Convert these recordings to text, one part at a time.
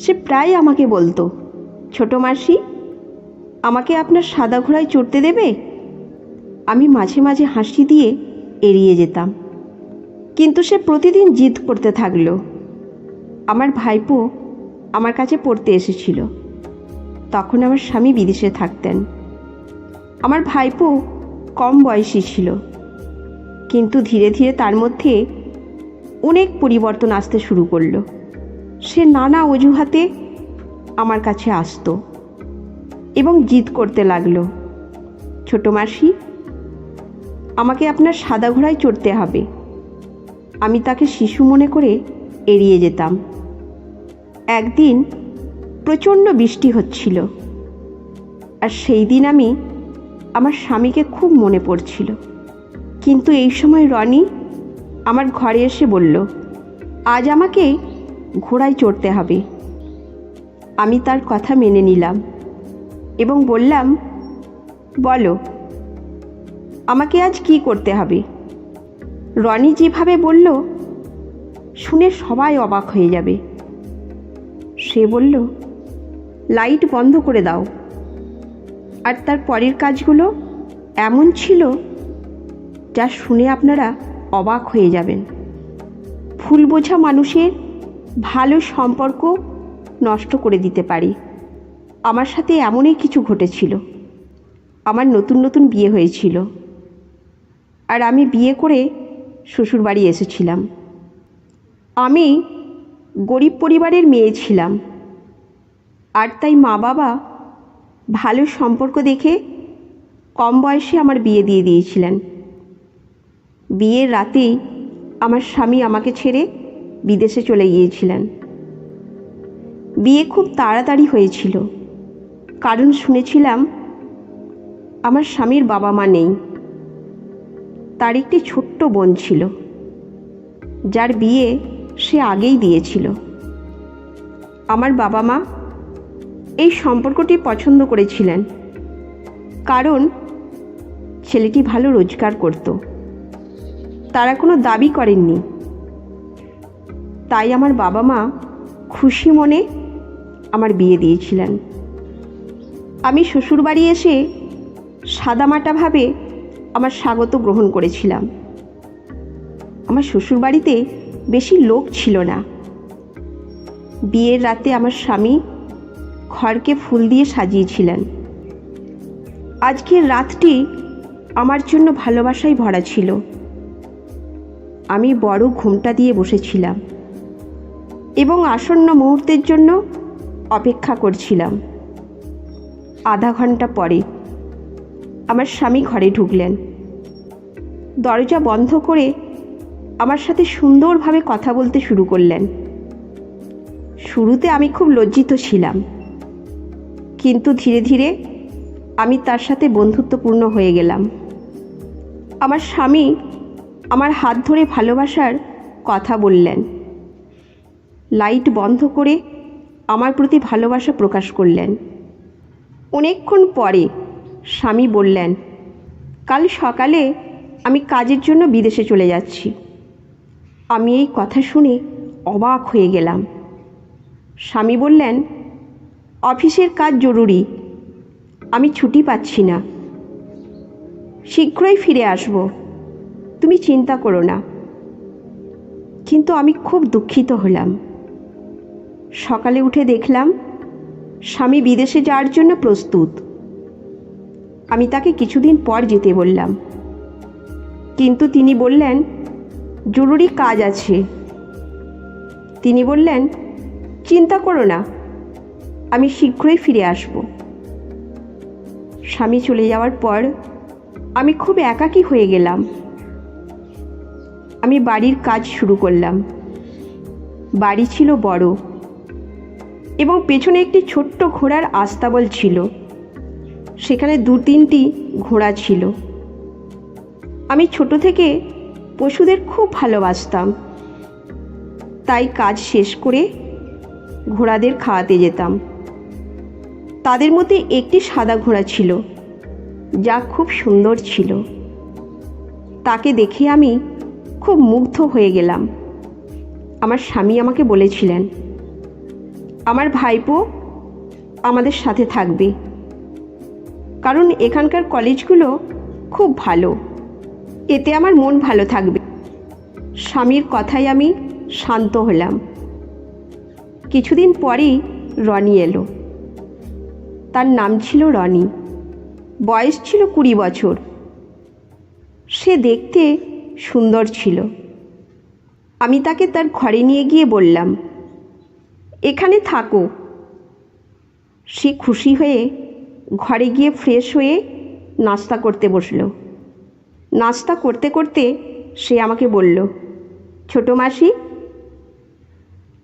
সে প্রায় আমাকে বলতো, ছোটো মাসি, আমাকে আপনার সাদা ঘোড়ায় চড়তে দেবে? আমি মাঝে মাঝে হাসি দিয়ে এড়িয়ে যেতাম, কিন্তু সে প্রতিদিন জিদ করতে থাকলো। আমার ভাইপো আমার কাছে পড়তে এসেছিল। তখন আমার স্বামী বিদেশে থাকতেন। আমার ভাইপো কম বয়সী ছিল, কিন্তু ধীরে ধীরে তার মধ্যে অনেক পরিবর্তন আসতে শুরু করলো। সে নানা অজুহাতে আমার কাছে আসতো এবং জিদ করতে লাগলো, ছোটো মাসি, আমাকে আপনার সাদা ঘোড়ায় চড়তে হবে। আমি তাকে শিশু মনে করে এড়িয়ে যেতাম। একদিন প্রচণ্ড বৃষ্টি হচ্ছিল, আর সেই দিন আমি আমার স্বামীকে খুব মনে পড়ছিল। কিন্তু এই সময় রনি আমার ঘরে এসে বলল, আজ আমাকে ঘোড়ায় চড়তে হবে। আমি তার কথা মেনে নিলাম এবং বললাম, বলো, আমাকে আজ কি করতে হবে? রনি যেভাবে বলল, শুনে সবাই অবাক হয়ে যাবে। সে বলল, লাইট বন্ধ করে দাও। আর তার পরের কাজগুলো এমন ছিল যা শুনে আপনারা অবাক হয়ে যাবেন। ফুল বোঝা মানুষের ভালো সম্পর্ক নষ্ট করে দিতে পারে। আমার সাথে এমনই কিছু ঘটেছিল। আমার নতুন নতুন বিয়ে হয়েছিল, আর আমি বিয়ে করে শ্বশুরবাড়ি এসেছিলাম। আমি গরিব পরিবারের মেয়ে ছিলাম, আর তাই মা বাবা ভালো সম্পর্ক দেখে কম বয়সে আমার বিয়ে দিয়ে দিয়েছিলেন। বিয়ের রাতেই আমার স্বামী আমাকে ছেড়ে বিদেশে চলে গিয়েছিলেন। বিয়ে খুব তাড়াতাড়ি হয়েছিল, কারণ শুনেছিলাম আমার স্বামীর বাবা মা নেই। তার একটি ছোট্ট বোন ছিল, যার বিয়ে সে আগেই দিয়েছিল। আমার বাবা মা এই সম্পর্কটি পছন্দ করেছিলেন, কারণ ছেলেটি ভালো রোজগার করত। তারা কোনো দাবি করেননি। তাই আমার বাবা মা খুশি মনে আমার বিয়ে দিয়েছিলেন। আমি শ্বশুরবাড়ি এসে সাদামাটাভাবে আমার স্বাগত গ্রহণ করেছিলাম। আমার শ্বশুরবাড়িতে বেশি লোক ছিল না। বিয়ের রাতে আমার স্বামী ঘরকে ফুল দিয়ে সাজিয়েছিলেন। আজকের রাতটি আমার জন্য ভালোবাসায় ভরা ছিল। আমি বড় ঘুমটা দিয়ে বসেছিলাম এবং আসন্ন মুহূর্তের জন্য অপেক্ষা করছিলাম। আধা ঘন্টা পরে আমার স্বামী ঘরে ঢুকলেন। দরজা বন্ধ করে আমার সাথে সুন্দরভাবে কথা বলতে শুরু করলেন। শুরুতে আমি খুব লজ্জিত ছিলাম, কিন্তু ধীরে ধীরে আমি তার সাথে বন্ধুত্বপূর্ণ হয়ে গেলাম। আমার স্বামী আমার হাত ধরে ভালোবাসার কথা বললেন। লাইট বন্ধ করে আমার প্রতি ভালোবাসা প্রকাশ করলেন। অনেকক্ষণ পরে স্বামী বললেন, কাল সকালে আমি কাজের জন্য বিদেশে চলে যাচ্ছি। আমি এই কথা শুনে অবাক হয়ে গেলাম। স্বামী বললেন, অফিসের কাজ জরুরি, আমি ছুটি পাচ্ছি না। শীঘ্রই ফিরে আসব, তুমি চিন্তা করো না। কিন্তু আমি খুব দুঃখিত হলাম। সকালে উঠে দেখলাম স্বামী বিদেশে যাওয়ার জন্য প্রস্তুত। আমি তাকে কিছুদিন পর যেতে বললাম, কিন্তু তিনি বললেন, জরুরি কাজ আছে। তিনি বললেন, চিন্তা করো না, আমি শীঘ্রই ফিরে আসব। স্বামী চলে যাওয়ার পর আমি খুব একাকী হয়ে গেলাম। আমি বাড়ির কাজ শুরু করলাম। বাড়ি ছিল বড় এবং পেছনে একটি ছোট্ট ঘোড়ার আস্তাবল ছিল। সেখানে 2-3টি ঘোড়া ছিল। আমি ছোট থেকে পশুদের খুব ভালোবাসতাম, তাই কাজ শেষ করে ঘোড়াদের খাওয়াতে যেতাম। তাদের মধ্যে একটি সাদা ঘোড়া ছিল, যা খুব সুন্দর ছিল। তাকে দেখে আমি খুব মুগ্ধ হয়ে গেলাম। আমার স্বামী আমাকে বলেছিলেন, আমার ভাইপো আমাদের সাথে থাকবে, কারণ এখানকার কলেজগুলো খুব ভালো, এতে আমার মন ভালো থাকবে। স্বামীর কথায় আমি শান্ত হলাম। কিছুদিন পরেই রনি এলো। তার নাম ছিল রনি, বয়স ছিল 20 বছর। সে দেখতে সুন্দর ছিল। আমি তাকে তার ঘরে নিয়ে গিয়ে বললাম, এখানে থাকো। সে খুশি হয়ে ঘরে গিয়ে ফ্রেশ হয়ে নাস্তা করতে বসলো। নাস্তা করতে করতে সে আমাকে বলল, ছোট মাসি,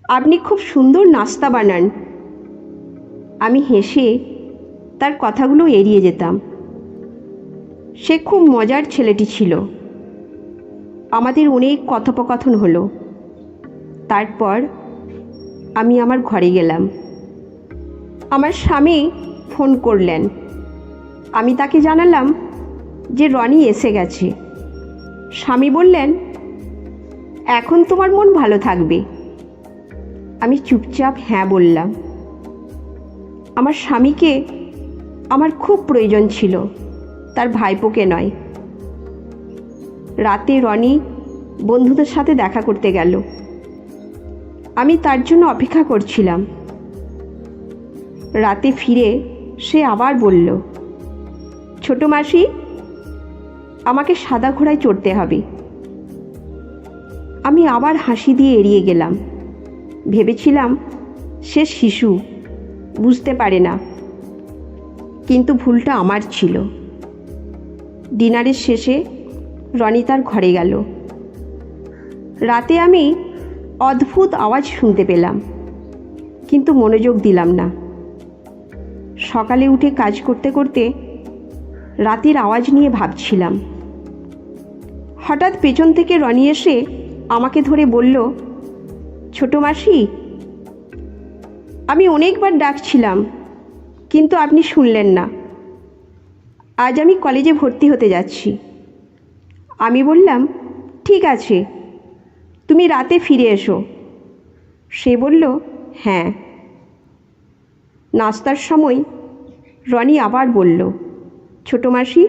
আপনি খুব সুন্দর নাস্তা বানান। আমি হেসে তার কথাগুলো এড়িয়ে যেতাম। সে খুব মজার ছেলেটি ছিল। আমাদের অনেক কথোপকথন হলো। তারপর আমি আমার ঘরে গেলাম। আমার স্বামী ফোন করলেন। আমি তাকে জানালাম যে রনি এসে গেছে। স্বামী বললেন, এখন তোমার মন ভালো থাকবে। আমি চুপচাপ হ্যাঁ বললাম। আমার স্বামীকে আমার খুব প্রয়োজন ছিল, তার ভাইপোকে নয়। রাতে রনি বন্ধুদের সাথে দেখা করতে গেল। আমি তার জন্য অপেক্ষা করছিলাম। রাতে ফিরে সে আবার বলল, ছোট মাসি, আমাকে সাদা ঘোড়ায় চড়তে হবে। আমি আবার হাসি দিয়ে এড়িয়ে গেলাম। ভেবেছিলাম সে শিশু, বুঝতে পারে না। কিন্তু ভুলটা আমার ছিল। ডিনারের শেষে রনি তার ঘরে গেল। রাতে আমি অদ্ভুত আওয়াজ শুনতে পেলাম, কিন্তু মনোযোগ দিলাম না। সকালে উঠে কাজ করতে করতে রাতের আওয়াজ নিয়ে ভাবছিলাম। হঠাৎ পেছন থেকে রনি এসে আমাকে ধরে বলল, ছোট মাসি, আমি অনেকবার ডাকছিলাম, কিন্তু আপনি শুনলেন না। আজ আমি কলেজে ভর্তি হতে যাচ্ছি। আমি বললাম, ঠিক আছে, তুমি রাতে ফিরে এসো। সে বলল, হ্যাঁ। নাস্তার সময় রনি আবার বলল, ছোট মাসি,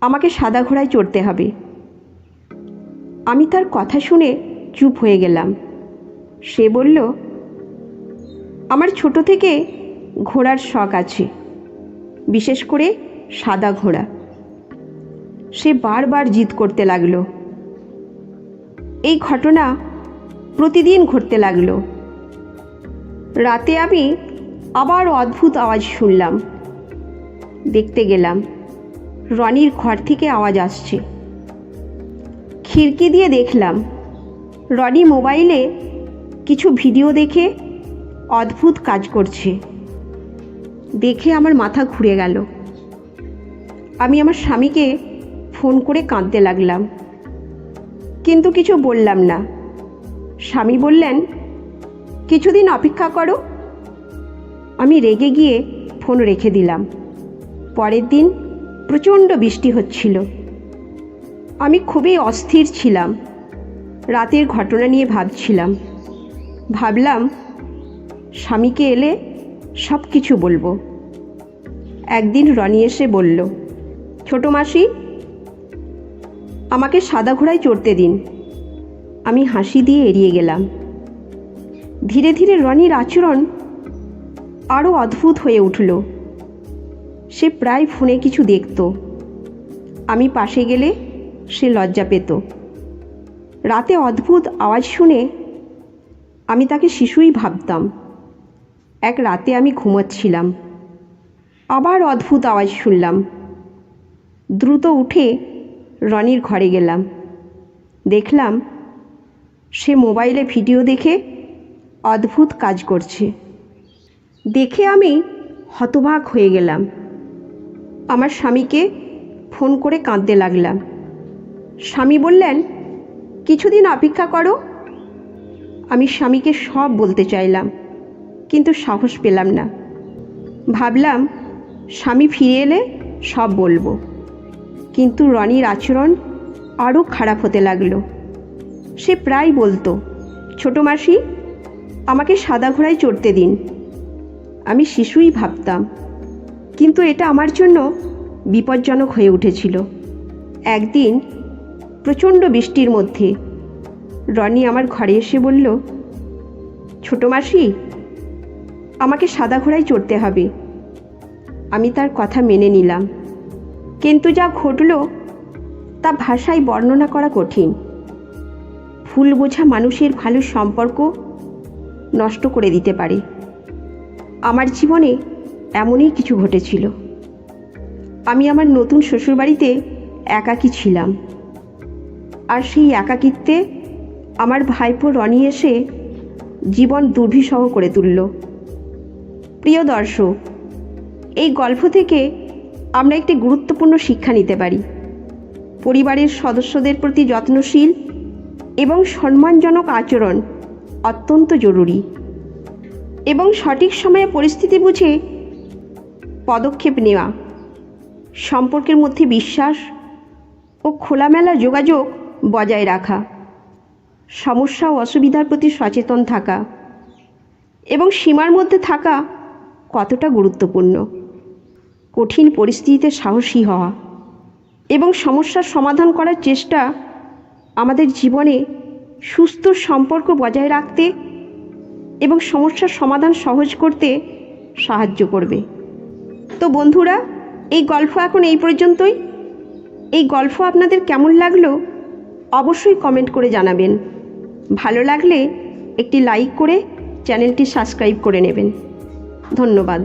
আমাকে সাদা ঘোড়ায় চড়তে হবে। আমি তার কথা শুনে চুপ হয়ে গেলাম। সে বলল, আমার ছোট থেকে ঘোড়ার শখ আছে, বিশেষ করে সাদা ঘোড়া। সে বারবার জিদ করতে লাগলো। এই ঘটনা প্রতিদিন ঘটতে লাগলো। রাতে আমি আবার অদ্ভুত আওয়াজ শুনলাম। দেখতে গেলাম, রনির ঘর থেকে আওয়াজ আসছে। খিড়কি দিয়ে দেখলাম রনি মোবাইলে কিছু ভিডিও দেখে অদ্ভুত কাজ করছে। দেখে আমার মাথা ঘুরে গেল। আমি আমার স্বামীকে ফোন করে কাঁদতে লাগলাম, কিন্তু কিছু বললাম না। স্বামী বললেন, কিছুদিন অপেক্ষা করো। আমি রেগে গিয়ে ফোন রেখে দিলাম। পরের দিন প্রচণ্ড বৃষ্টি হচ্ছিল। আমি খুবই অস্থির ছিলাম। রাতের ঘটনা নিয়ে ভাবছিলাম। ভাবলাম স্বামীকে এলে সব কিছু বলবো। একদিন রনি এসে বলল, ছোট মাসি, আমাকে সাদা ঘোড়ায় চড়তে দিন। আমি হাসি দিয়ে এড়িয়ে গেলাম। ধীরে ধীরে রনির আচরণ আরও অদ্ভুত হয়ে উঠল। সে প্রায় ফোনে কিছু দেখত। আমি পাশে গেলে সে লজ্জা পেত। রাতে অদ্ভুত আওয়াজ শুনে আমি তাকে শিশুই ভাবতাম। এক রাতে আমি ঘুমোচ্ছিলাম, আবার অদ্ভুত আওয়াজ শুনলাম। দ্রুত উঠে রনির ঘরে গেলাম। দেখলাম সে মোবাইলে ভিডিও দেখে অদ্ভুত কাজ করছে। দেখে আমি হতবাক হয়ে গেলাম। আমার স্বামীকে ফোন করে কাঁদতে লাগলাম। স্বামী বললেন, কিছুদিন অপেক্ষা করো। আমি স্বামীকে সব বলতে চাইলাম, কিন্তু সাহস পেলাম না। ভাবলাম স্বামী ফিরে এলে সব বলবো। কিন্তু রনির আচরণ আরও খারাপ হতে লাগলো। সে প্রায় বলতো, ছোট মাসি, আমাকে সাদা ঘোড়ায় চড়তে দিন। আমি শিশুই ভাবতাম, কিন্তু এটা আমার জন্য বিপজ্জনক হয়ে উঠেছিল। একদিন প্রচণ্ড বৃষ্টির মধ্যে রনি আমার ঘরে এসে বলল, ছোটো মাসি, আমাকে সাদা ঘোড়ায় চড়তে হবে। আমি তার কথা মেনে নিলাম, কিন্তু যা ঘটল তা ভাষায় বর্ণনা করা কঠিন। ভুল বোঝা মানুষের ভালো সম্পর্ক নষ্ট করে দিতে পারে। আমার জীবনে এমনই কিছু ঘটেছিল। আমি আমার নতুন শ্বশুরবাড়িতে একাকী ছিলাম, আর সেই একাকিত্বে আমার ভাইপো রনি এসে জীবন দুর্বিষহ করে তুলল। প্রিয় দর্শক, এই গল্প থেকে আমরা একটি গুরুত্বপূর্ণ শিক্ষা নিতে পারি। পরিবারের সদস্যদের প্রতি যত্নশীল এবং সম্মানজনক আচরণ অত্যন্ত জরুরি, এবং সঠিক সময়ে পরিস্থিতি বুঝে পদক্ষেপ নেওয়া, সম্পর্কের মধ্যে বিশ্বাস ও খোলামেলা যোগাযোগ বজায় রাখা, সমস্যা ও অসুবিধার প্রতি সচেতন থাকা এবং সীমার মধ্যে থাকা কতটা গুরুত্বপূর্ণ। কঠিন পরিস্থিতিতে সাহসী হওয়া এবং সমস্যার সমাধান করার চেষ্টা আমাদের জীবনে সুস্থ সম্পর্ক বজায় রাখতে এবং সমস্যার সমাধান সহজ করতে সাহায্য করবে। তো বন্ধুরা, এই গল্প এখন এই পর্যন্তই। এই গল্প আপনাদের কেমন লাগলো অবশ্যই কমেন্ট করে জানাবেন। ভালো লাগলে একটি লাইক করে চ্যানেলটি সাবস্ক্রাইব করে নেবেন। ধন্যবাদ।